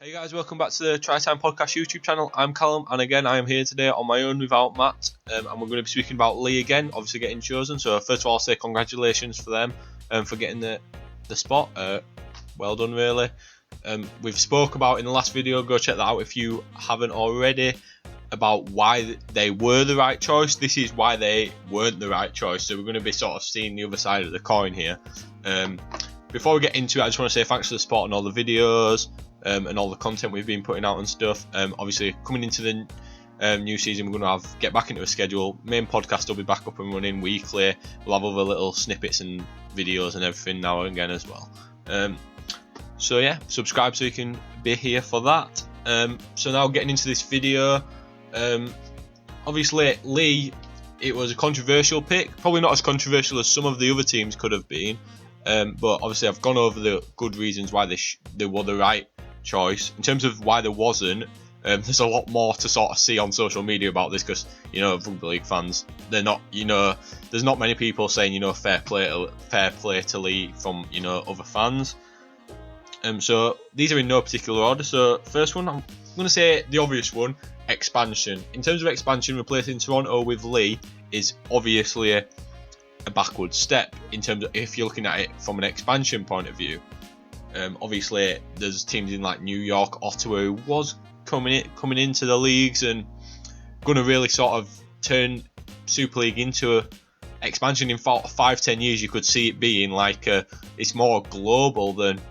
Hey guys, welcome back to the Try Time Podcast YouTube channel. I'm Callum, and again I am here today on my own without Matt, and we're going to be speaking about Leigh again, obviously getting chosen. So first of all, I'll say congratulations for them for getting the spot. Well done, really. We've spoke about in the last video, go check that out if you haven't already, about why they were the right choice. This is why they weren't the right choice, so we're going to be sort of seeing the other side of the coin here. Before we get into it, I just want to say thanks for the support on all the videos and all the content we've been putting out and stuff. Obviously, coming into the new season, we're going to get back into a schedule. Main podcast will be back up and running weekly. We'll have other little snippets and videos and everything now and again as well. So yeah, subscribe so you can be here for that. So now getting into this video, obviously Leigh, it was a controversial pick, probably not as controversial as some of the other teams could have been. But obviously I've gone over the good reasons why they were the right choice. In terms of why there wasn't, there's a lot more to sort of see on social media about this, because rugby league fans, they're not, there's not many people saying fair play to Leigh from other fans. So these are in no particular order. So first one, I'm going to say the obvious one, expansion. In terms of expansion, replacing Toronto with Leigh is obviously a backward step in terms of if you're looking at it from an expansion point of view. Obviously there's teams in like New York, Ottawa, who was coming into the leagues and going to really sort of turn Super League into a expansion in 5-10 years. You could see it being like it's more global than,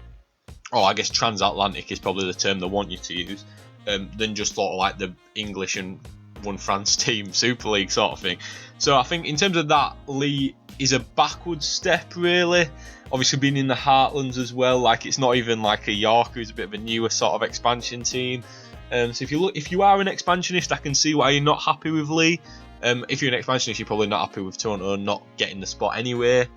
I guess transatlantic is probably the term they want you to use, than just sort of like the English and one France team Super League sort of thing. So I think in terms of that, Leigh is a backward step really. Obviously being in the Heartlands as well, like it's not even like a York, who's a bit of a newer sort of expansion team. So if you are an expansionist, I can see why you're not happy with Leigh. If you're an expansionist, you're probably not happy with Toronto not getting the spot anyway.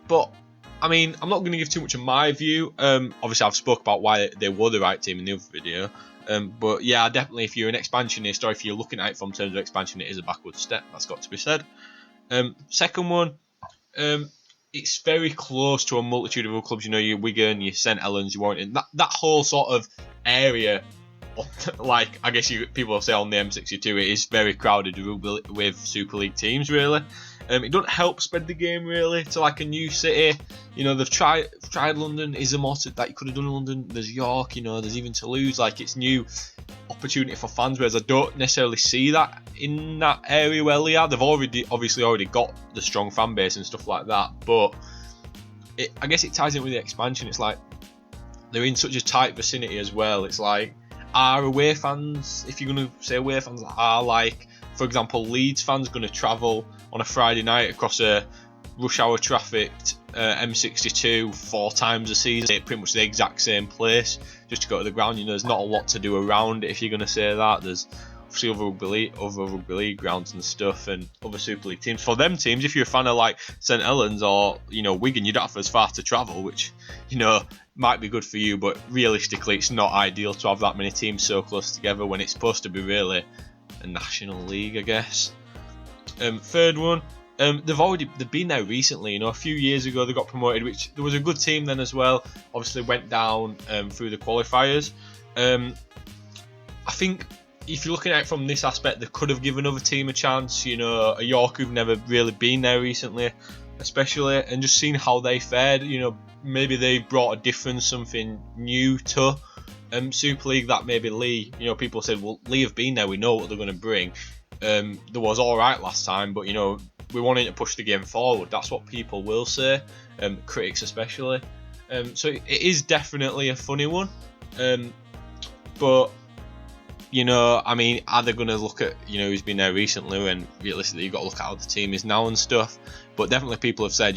But I mean, I'm not going to give too much of my view. Obviously I've spoke about why they were the right team in the other video. But yeah, definitely if you're an expansionist, or if you're looking at it from terms of expansion, it is a backward step. That's got to be said. Second one, it's very close to a multitude of other clubs. Your Wigan, your St Helens, your Warrington, that whole sort of area. Like I guess people say on the M62, it is very crowded with Super League teams. Really, it doesn't help spread the game really to like a new city. They've tried London. Is a more that you could have done in London. There's York. There's even Toulouse. Like it's new opportunity for fans. Whereas I don't necessarily see that in that area where they are. They've obviously already got the strong fan base and stuff like that. But I guess it ties in with the expansion. It's like they're in such a tight vicinity as well. It's like, are away fans, if you're going to say away fans, are like, for example, Leeds fans going to travel on a Friday night across a rush hour trafficked M62 4 times a season, pretty much the exact same place, just to go to the ground? There's not a lot to do around it if you're going to say that. There's obviously other rugby league grounds and stuff, and other Super League teams. For them teams, if you're a fan of like St Helens or Wigan, you don't have as far to travel, which might be good for you, but realistically it's not ideal to have that many teams so close together when it's supposed to be really a national league, I guess. Third one, they've been there recently. A few years ago they got promoted, which there was a good team then as well. Obviously went down through the qualifiers. I think if you're looking at it from this aspect, they could have given another team a chance. A York who've never really been there recently, especially, and just seeing how they fared. Maybe they brought a difference, something new to Super League that maybe Leigh. People said, well, Leigh have been there, we know what they're going to bring. There was all right last time, but we wanted to push the game forward. That's what people will say, critics especially. So it is definitely a funny one. But I mean, are they going to look at who's been there recently, and realistically you've got to look at how the team is now and stuff. But definitely people have said,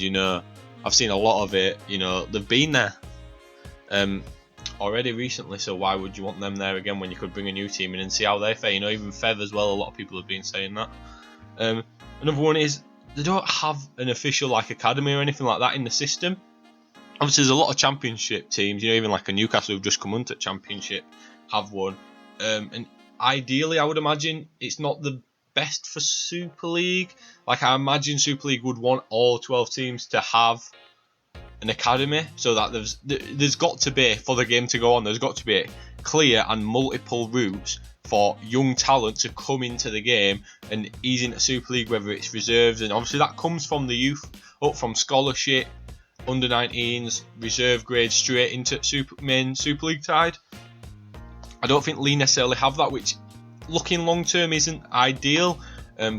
I've seen a lot of it, they've been there already recently, so why would you want them there again when you could bring a new team in and see how they fare? Even Fev as well, a lot of people have been saying that. Another one is they don't have an official like academy or anything like that in the system. Obviously there's a lot of championship teams, even like a Newcastle who've just come onto championship have one. And ideally I would imagine it's not the best for Super League. Like I imagine Super League would want all 12 teams to have an academy, so that there's got to be, for the game to go on, there's got to be clear and multiple routes for young talent to come into the game and ease into Super League, whether it's reserves, and obviously that comes from the youth, up from scholarship, under 19s, reserve grade, straight into main Super League side. I don't think Leigh necessarily have that, which looking long term isn't ideal,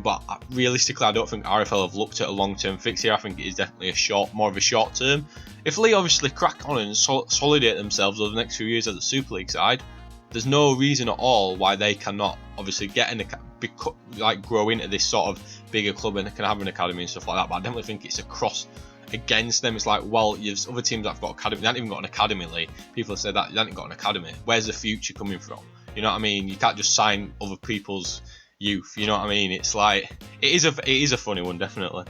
but realistically I don't think RFL have looked at a long term fix here. I think it is definitely more of a short term. If Leigh obviously crack on and consolidate themselves over the next few years at the Super League side, there's no reason at all why they cannot obviously grow into this sort of bigger club and can have an academy and stuff like that. But I definitely think it's a cross against them. It's like, well, you've other teams that have got academy, they haven't even got an academy, Leigh. People say that you haven't got an academy. Where's the future coming from? You know what I mean? You can't just sign other people's youth. You know what I mean? It's like it is a funny one, definitely.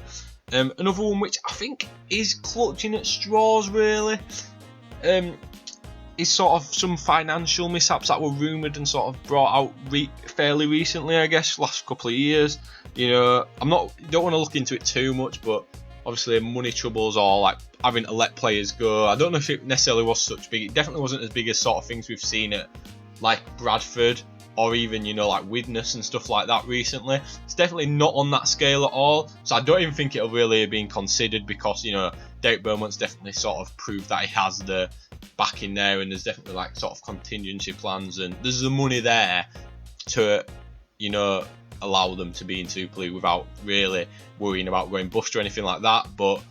Another one which I think is clutching at straws, really, is sort of some financial mishaps that were rumoured and sort of brought out fairly recently, I guess, last couple of years. You know, don't want to look into it too much, but obviously money troubles or like having to let players go. I don't know if it necessarily was such big. It definitely wasn't as big as sort of things we've seen at like Bradford or even, you know, like Widnes and stuff like that recently. It's definitely not on that scale at all. So I don't even think it'll really have been considered because, you know, Derek Beaumont's definitely sort of proved that he has the backing there, and there's definitely like sort of contingency plans, and there's the money there to, you know, allow them to be in Super League without really worrying about going bust or anything like that. But,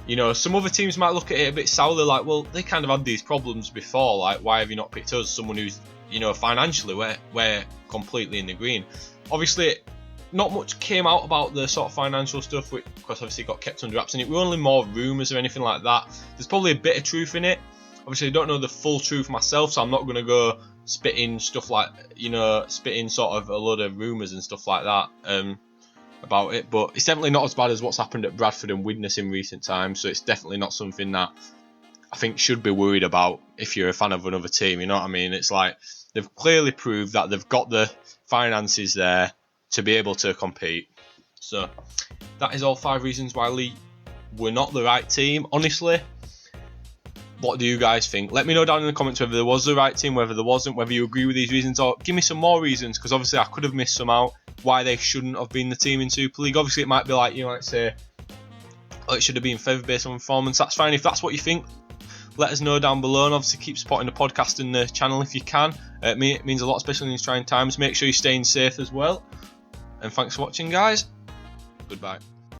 you know, some other teams might look at it a bit sourly, like, well, they kind of had these problems before, like, why have you not picked us? Someone who's, you know, financially we're completely in the green. Obviously, not much came out about the sort of financial stuff, because obviously it got kept under wraps, and it were only more rumours or anything like that. There's probably a bit of truth in it. Obviously, I don't know the full truth myself, so I'm not going to go spitting stuff like, you know, spitting sort of a load of rumours and stuff like that about it. But it's definitely not as bad as what's happened at Bradford and Widnes in recent times, so it's definitely not something that I think should be worried about if you're a fan of another team, you know what I mean? It's like they've clearly proved that they've got the finances there to be able to compete. So that is all 5 reasons why Leigh were not the right team. Honestly, what do you guys think? Let me know down in the comments whether there was the right team, whether there wasn't, whether you agree with these reasons, or give me some more reasons, because obviously I could have missed some out why they shouldn't have been the team in Super League. Obviously it might be like, you know, let's say, oh, it should have been favoured based on performance. That's fine. If that's what you think, let us know down below, and obviously keep supporting the podcast and the channel if you can. It means a lot, especially in these trying times. Make sure you're staying safe as well. And thanks for watching, guys. Goodbye.